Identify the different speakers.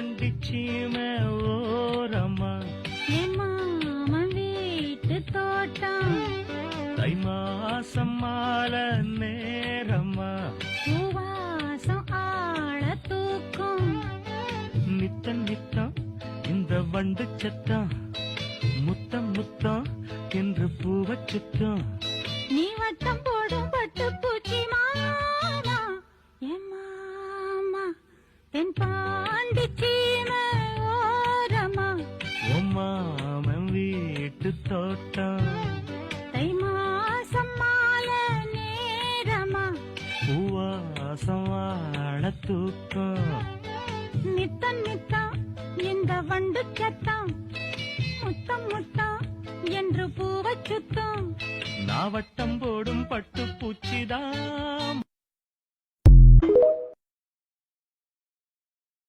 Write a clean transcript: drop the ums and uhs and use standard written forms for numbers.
Speaker 1: பாண்டிச்சீமை ஓரம்மா
Speaker 2: என் மாமன் வீட்டு தோட்டம்
Speaker 1: தை மாசம் மாலை நேரம்மா
Speaker 2: பூவாசம் ஆள தூக்கும்
Speaker 1: நித்தம் நித்தம் இந்த வண்டு சத்தம் முத்தம் முத்தம் என்று பூவச் சுத்தம்
Speaker 2: நீ வட்டம் போடும் பட்டு பூச்சி மாமா என் மாமா தென் பாண்டிச்சீமை ஓரமா
Speaker 1: மாமன் வீட்டு தோட்டம்
Speaker 2: தை மாசம் மாலை நேரமா
Speaker 1: பூவாசம் வாழ தூக்கம்
Speaker 2: நித்தம் நித்தம் இந்த வண்டு சத்தம் முத்தம் முத்தம் என்று பூவச் சுத்தம்
Speaker 1: நாவட்டம் போடும் பட்டு பூச்சிதான்